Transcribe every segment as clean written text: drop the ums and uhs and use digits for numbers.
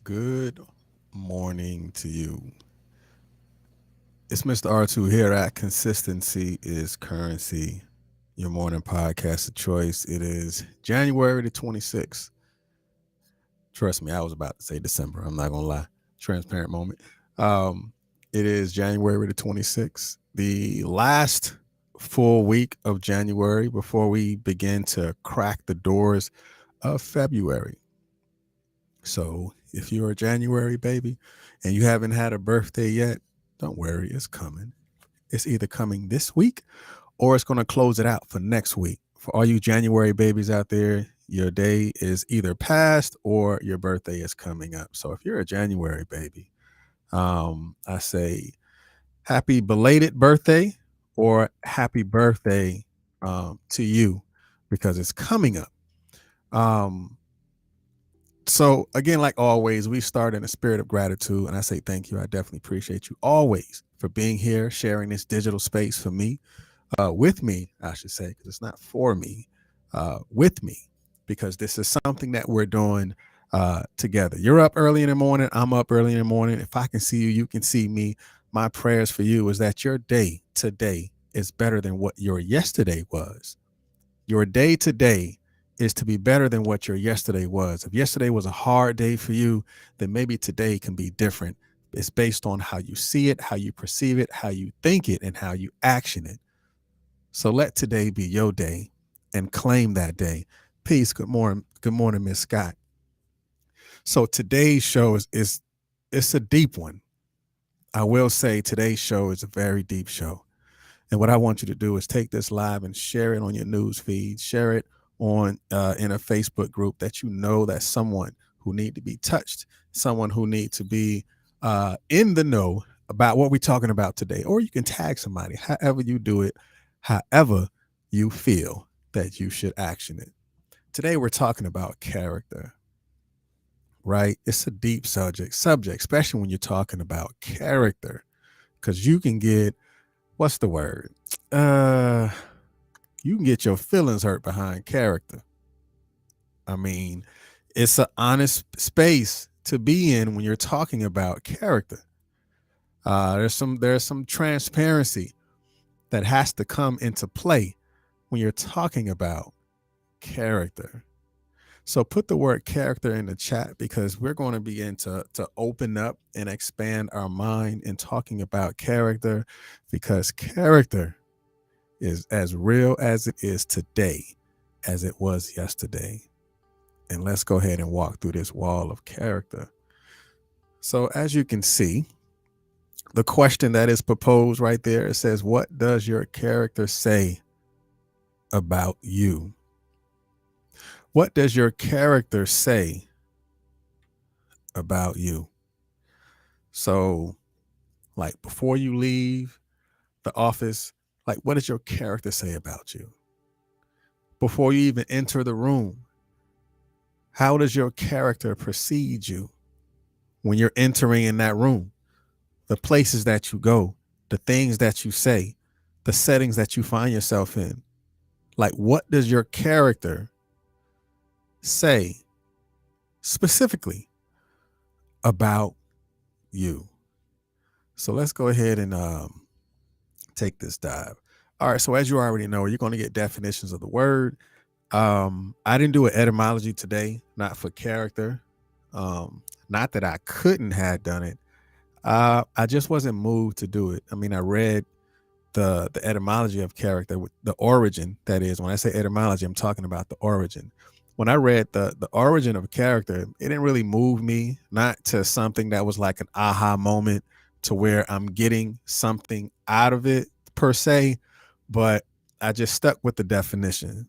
Good morning to you. It's Mr. R2 here at Consistency is Currency, your morning podcast of choice. It is January the 26th. Trust me, I was about to say December. I'm not going to lie. Transparent moment. Um, it is January the 26th, the last full week of January before we begin to crack the doors of February. So if you're a January baby and you haven't had a birthday yet, don't worry, it's coming. It's either coming this week or it's going to close it out for next week. For all you January babies out there, your day is either past or your birthday is coming up. So if you're a January baby, I say happy belated birthday or happy birthday to you because it's coming up. Um, So again, like always, we start in a spirit of gratitude, and I say thank you. I definitely appreciate you always for being here, sharing this digital space for me, with me, I should say, because it's not for me, with me, because this is something that we're doing together. You're up early in the morning. I'm up early in the morning. If I can see you, you can see me. My prayers for you is that your day today is better than what your yesterday was. Your day today is to be better than what your yesterday was. If yesterday was a hard day for you, then maybe today can be different. It's based on how you see it, how you perceive it, how you think it, and how you action it. So let today be your day and claim that day. Peace. Good morning, Miss Scott. So today's show is it's a deep one. I will say today's show is a very deep show. And what I want you to do is take this live and share it on your news feed, share it on in a Facebook group that you know that someone who need to be touched, someone who need to be in the know about what we're talking about today. Or you can tag somebody, however you do it, however you feel that you should action it. Today we're talking about character, right? It's a deep subject, especially when you're talking about character, because you can get what's the word? Uh, you can get your feelings hurt behind character. I mean, it's an honest space to be in when you're talking about character. There's some transparency that has to come into play when you're talking about character. So put the word character in the chat because we're going to begin to open up and expand our mind in talking about character because character is as real as it is today as it was yesterday. And let's go ahead and walk through this wall of character. So, as you can see, the question that is proposed right there, it says, what does your character say about you? What does your character say about you? So, like before you leave the office, like what does your character say about you? Before you even enter the room, how does your character precede you when you're entering in that room? The places that you go, the things that you say, the settings that you find yourself in. Like, what does your character say specifically about you? So let's go ahead and take this dive. All right. So as you already know, you're going to get definitions of the word. I didn't do an etymology today, not for character. Not that I couldn't have done it. I just wasn't moved to do it. I mean, I read the etymology of character, the origin. That is, when I say etymology, I'm talking about the origin. When I read the origin of character, it didn't really move me, not to something that was like an aha moment to where I'm getting something out of it per se, but I just stuck with the definition.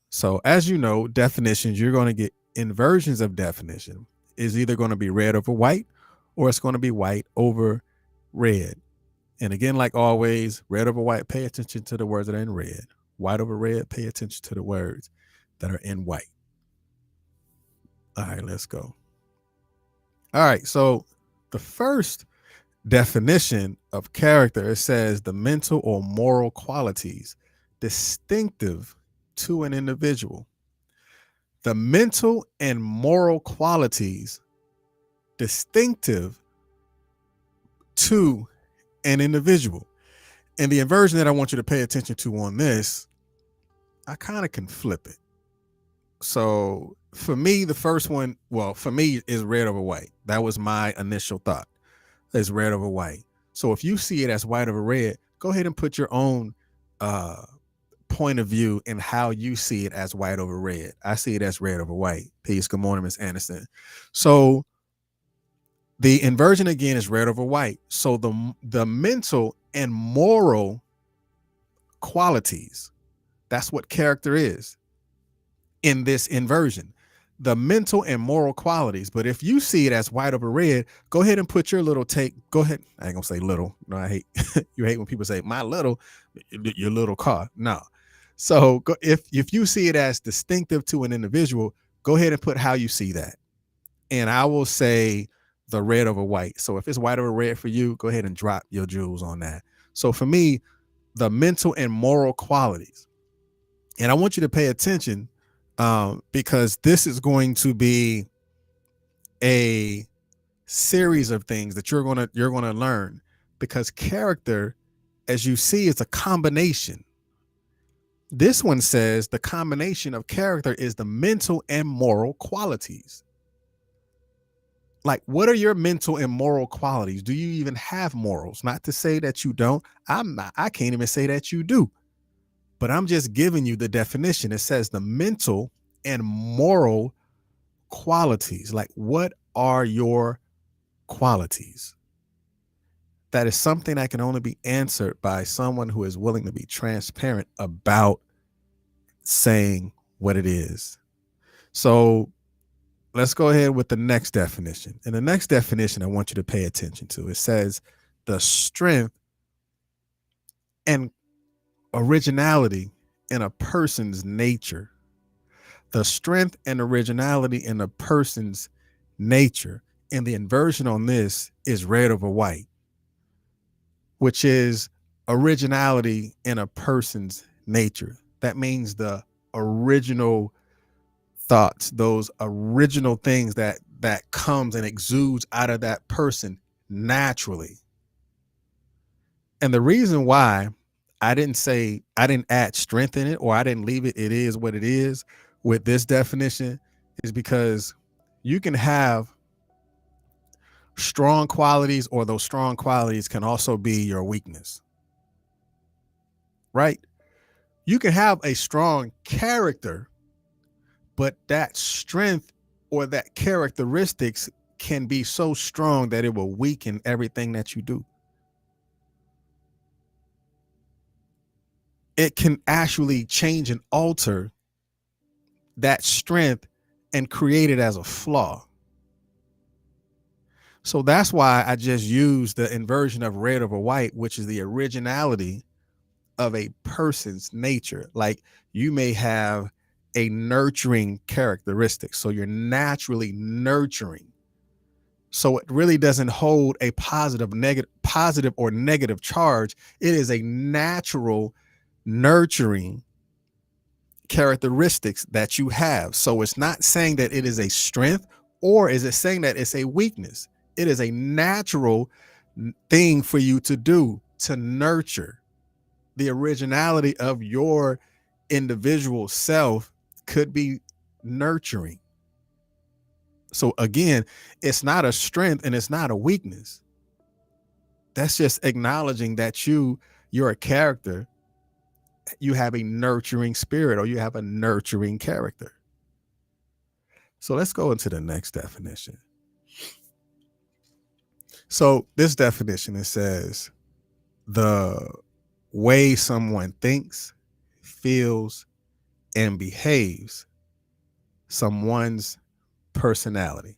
So as you know, definitions, you're going to get inversions of definition is either going to be red over white or it's going to be white over red. And again, like always, red over white, pay attention to the words that are in red. White over red, pay attention to the words that are in white. All right, let's go. All right, so the first definition of character, it says the mental or moral qualities distinctive to an individual. The mental and moral qualities distinctive to an individual. And the inversion that I want you to pay attention to on this, I kind of can flip it. So for me, the first one, well, for me is red over white. That was my initial thought, is red over white. So if you see it as white over red, go ahead and put your own point of view in how you see it as white over red. I see it as red over white. Peace. Good morning, Miss Anderson. So the inversion again is red over white. So the mental and moral qualities, that's what character is in this inversion, the mental and moral qualities. But if you see it as white over red, go ahead and put your little take. Go ahead. I ain't gonna say little. No, I hate you hate when people say my little, your little car. No. So if you see it as distinctive to an individual, go ahead and put how you see that. And I will say the red over white. So if it's white over red for you, go ahead and drop your jewels on that. So for me, the mental and moral qualities. And I want you to pay attention because this is going to be a series of things that you're gonna learn, because character, as you see, is a combination. This one says the combination of character is the mental and moral qualities. Like, what are your mental and moral qualities? Do you even have morals? Not to say that you don't. I can't even say that you do. But I'm just giving you the definition. It says the mental and moral qualities. Like, what are your qualities? That is something that can only be answered by someone who is willing to be transparent about saying what it is. So let's go ahead with the next definition. And the next definition I want you to pay attention to. It says the strength and originality in a person's nature. The strength and originality in a person's nature. And the inversion on this is red over white, which is originality in a person's nature. That means the original thoughts, those original things that comes and exudes out of that person naturally. And the reason why I didn't add strength in it, or I didn't leave it is what it is with this definition, is because you can have strong qualities, or those strong qualities can also be your weakness, right? You can have a strong character, but that strength or that characteristics can be so strong that it will weaken everything that you do. It can actually change and alter that strength and create it as a flaw. So that's why I just used the inversion of red over white, which is the originality of a person's nature. Like, you may have a nurturing characteristic. So you're naturally nurturing. So it really doesn't hold a positive or negative charge. It is a natural nurturing characteristics that you have. So it's not saying that it is a strength, or is it saying that it's a weakness. It is a natural thing for you to do, to nurture the originality of your individual self. Could be nurturing. So again, it's not a strength and it's not a weakness. That's just acknowledging that you're a character. You have a nurturing spirit, or you have a nurturing character. So let's go into the next definition. So this definition, it says the way someone thinks, feels, and behaves, someone's personality.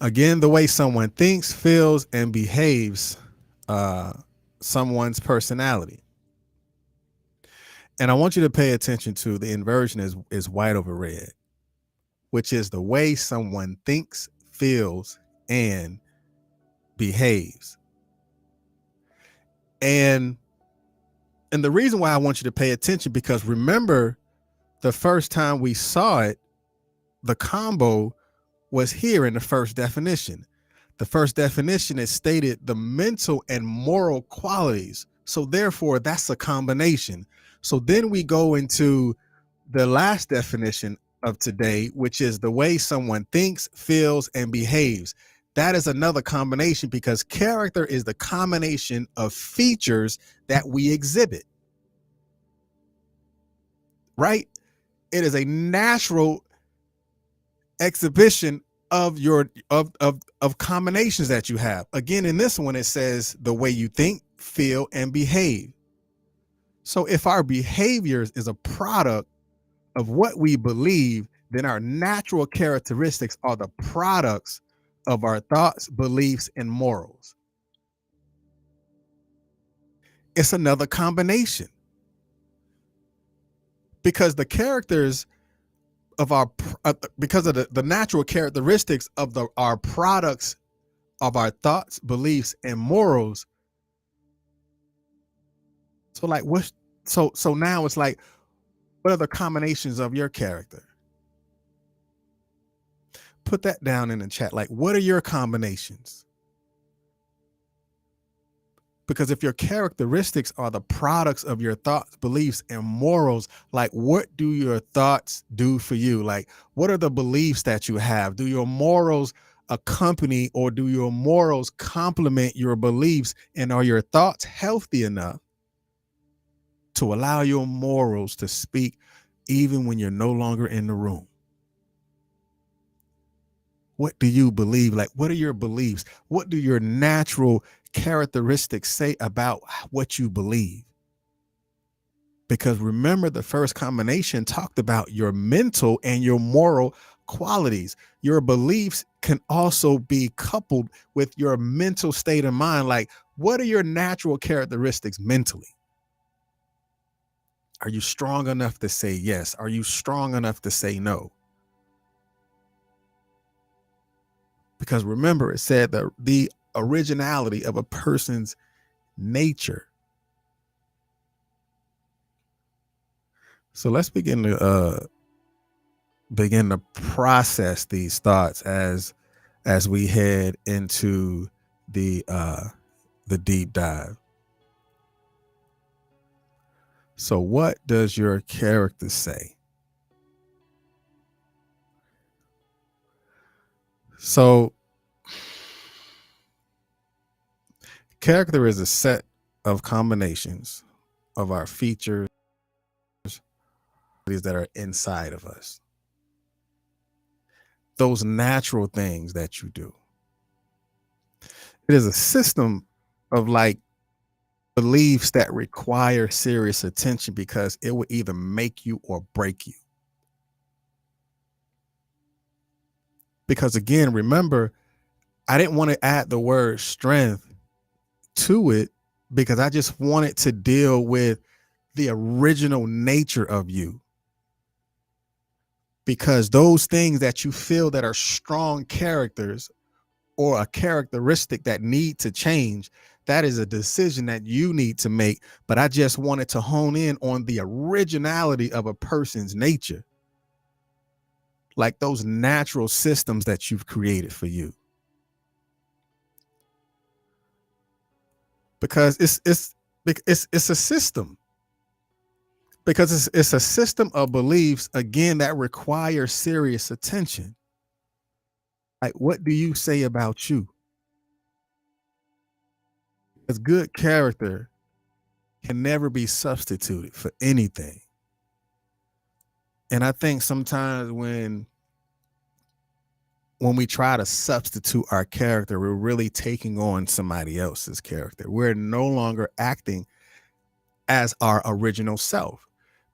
Again, the way someone thinks, feels, and behaves, someone's personality. And I want you to pay attention to the inversion is white over red, which is the way someone thinks, feels, and behaves. And the reason why I want you to pay attention, because remember the first time we saw it, the combo was here in the first definition. The first definition is stated the mental and moral qualities. So therefore, that's a combination. So then we go into the last definition of today, which is the way someone thinks, feels, and behaves. That is another combination because character is the combination of features that we exhibit, right? It is a natural exhibition of your of combinations that you have. Again, in this one, it says the way you think, feel, and behave. So if our behaviors is a product of what we believe, then our natural characteristics are the products of our thoughts, beliefs, and morals. It's another combination because the characters of our because of the natural characteristics of our products of our thoughts, beliefs, and morals. So like what? So now it's like, what are the combinations of your character? Put that down in the chat. Like, what are your combinations? Because if your characteristics are the products of your thoughts, beliefs, and morals, like what do your thoughts do for you? Like, what are the beliefs that you have? Do your morals accompany or do your morals complement your beliefs? And are your thoughts healthy enough to allow your morals to speak even when you're no longer in the room? What do you believe? Like, what are your beliefs? What do your natural characteristics say about what you believe? Because remember, the first combination talked about your mental and your moral qualities. Your beliefs can also be coupled with your mental state of mind. Like, what are your natural characteristics mentally? Are you strong enough to say yes? Are you strong enough to say no? Because remember, it said that the originality of a person's nature. So let's begin to process these thoughts as we head into the deep dive. So what does your character say? So character is a set of combinations of our features that are inside of us. Those natural things that you do. It is a system of like beliefs that require serious attention because it will either make you or break you. Because again, remember, I didn't want to add the word strength to it because I just wanted to deal with the original nature of you. Because those things that you feel that are strong characters or a characteristic that need to change, that is a decision that you need to make. But I just wanted to hone in on the originality of a person's nature, like those natural systems that you've created for you. Because it's a system. Because it's a system of beliefs, again, that require serious attention. Like, what do you say about you? Because good character can never be substituted for anything. And I think sometimes when we try to substitute our character, we're really taking on somebody else's character. We're no longer acting as our original self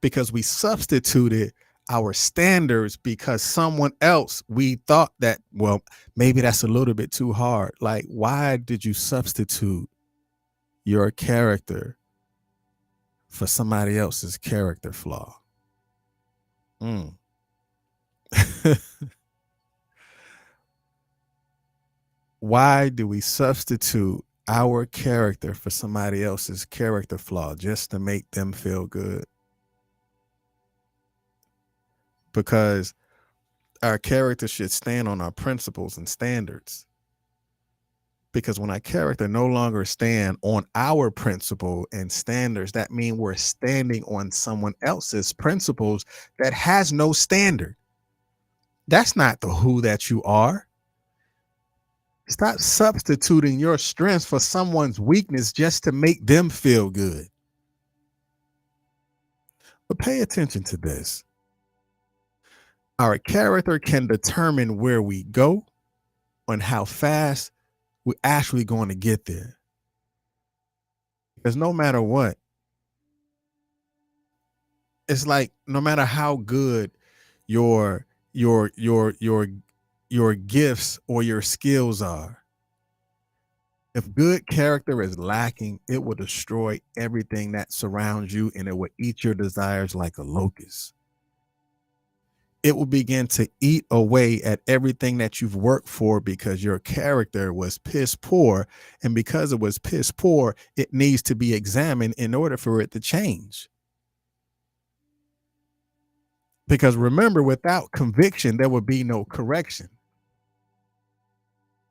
because we substituted our standards because someone else, we thought that, well, maybe that's a little bit too hard. Like, why did you substitute your character for somebody else's character flaw? Why do we substitute our character for somebody else's character flaw just to make them feel good? Because Our character should stand on our principles and standards. Because when our character no longer stand on our principle and standards, that means we're standing on someone else's principles that has no standard. That's not the who that you are. Stop substituting your strengths for someone's weakness just to make them feel good. But pay attention to this. Our character can determine where we go and how fast we're actually going to get there. Because no matter what, it's like no matter how good your your your your your gifts or your skills are, if good character is lacking, it will destroy everything that surrounds you and it will eat your desires like a locust. It will begin to eat away at everything that you've worked for because your character was piss poor. And because it was piss poor, it needs to be examined in order for it to change. Because remember, without conviction, there would be no correction.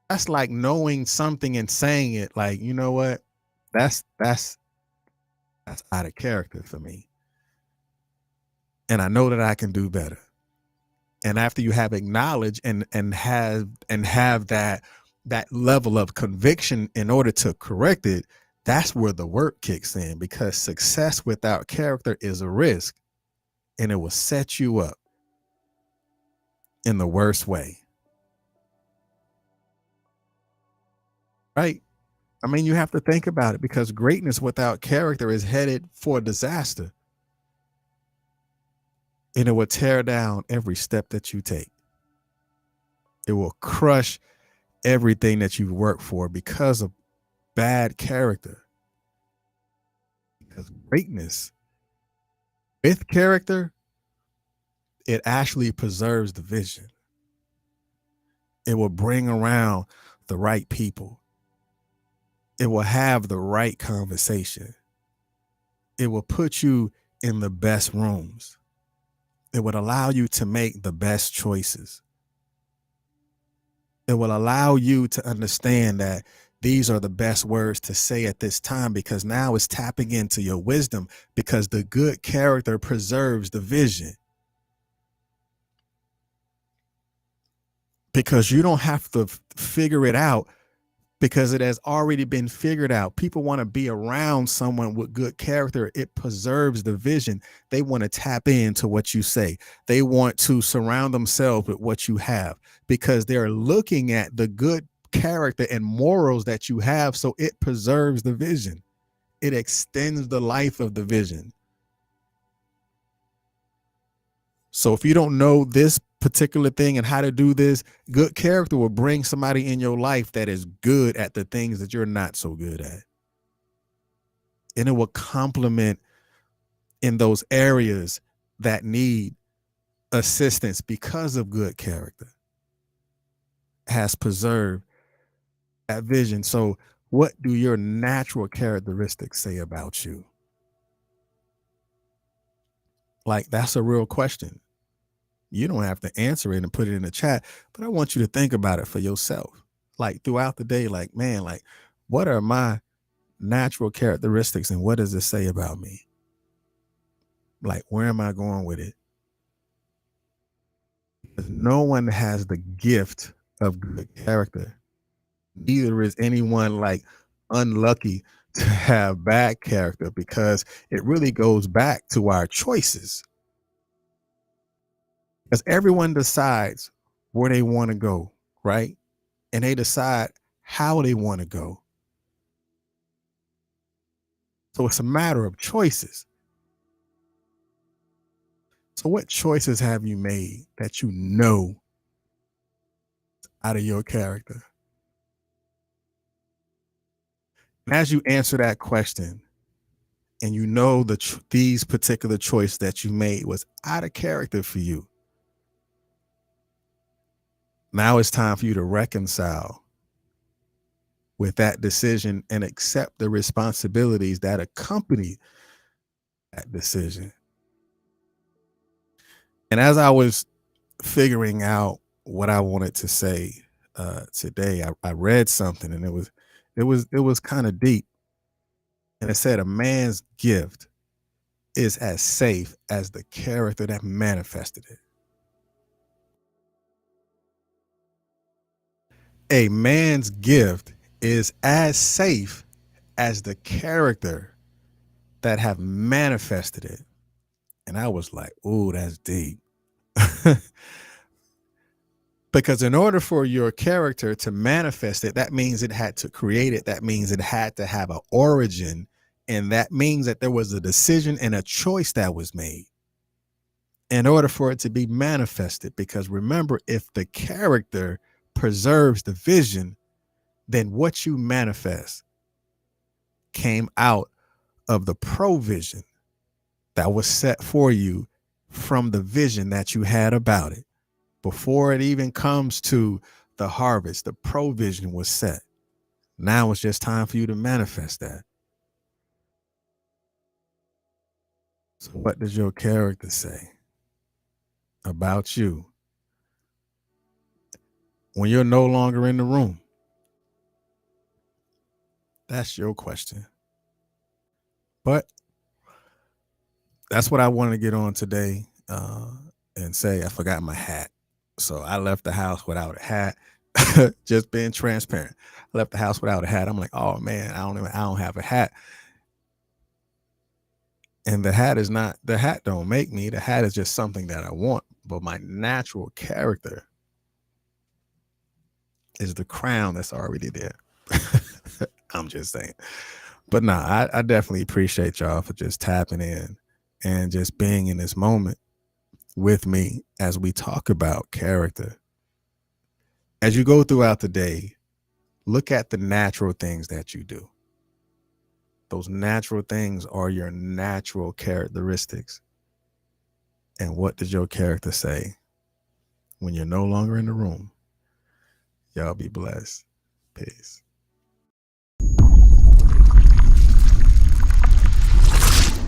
That's like knowing something and saying it like, you know what? That's out of character for me. And I know that I can do better. And after you have acknowledged and have that level of conviction in order to correct it, that's where the work kicks in, because success without character is a risk and it will set you up in the worst way. Right? I mean, you have to think about it, because greatness without character is headed for disaster. And it will tear down every step that you take. It will crush everything that you've worked for because of bad character. Because greatness with character, it actually preserves the vision. It will bring around the right people. It will have the right conversation. It will put you in the best rooms. It would allow you to make the best choices. It will allow you to understand that these are the best words to say at this time, because now it's tapping into your wisdom, because the good character preserves the vision. Because you don't have to figure it out, because it has already been figured out. People want to be around someone with good character. It preserves the vision. They want to tap into what you say. They want to surround themselves with what you have, because they're looking at the good character and morals that you have. So it preserves the vision. It extends the life of the vision. So if you don't know this particular thing and how to do this, good character will bring somebody in your life that is good at the things that you're not so good at. And it will complement in those areas that need assistance, because of good character has preserved that vision. So what do your natural characteristics say about you? Like, that's a real question. You don't have to answer it and put it in the chat, but I want you to think about it for yourself. Like throughout the day, like, man, like, what are my natural characteristics and what does it say about me? Like, where am I going with it? Because no one has the gift of good character. Neither is anyone like unlucky to have bad character, because it really goes back to our choices. Because everyone decides where they want to go, right? And they decide how they want to go. So it's a matter of choices. So what choices have you made that you know out of your character? And as you answer that question, and you know these particular choices that you made was out of character for you, now it's time for you to reconcile with that decision and accept the responsibilities that accompany that decision. And as I was figuring out what I wanted to say today, I read something and it was kind of deep. And it said a man's gift is as safe as the character that manifested it. A man's gift is as safe as the character that have manifested it. And I was like, ooh, that's deep. Because in order for your character to manifest it, that means it had to create it. That means it had to have an origin. And that means that there was a decision and a choice that was made in order for it to be manifested. Because remember, if the character preserves the vision, then what you manifest came out of the provision that was set for you from the vision that you had about it. Before it even comes to the harvest, the provision was set. Now it's just time for you to manifest that. So what does your character say about you when you're no longer in the room? That's your question. But that's what I wanted to get on today and say. I forgot my hat. So I left the house without a hat. Just being transparent. I left the house without a hat. I'm like, oh man, I don't have a hat. And the hat don't make me. The hat is just something that I want. But my natural character is the crown that's already there. I'm just saying. But nah, I definitely appreciate y'all for just tapping in and just being in this moment with me as we talk about character. As you go throughout the day, look at the natural things that you do. Those natural things are your natural characteristics. And what does your character say when you're no longer in the room? Y'all be blessed. Peace.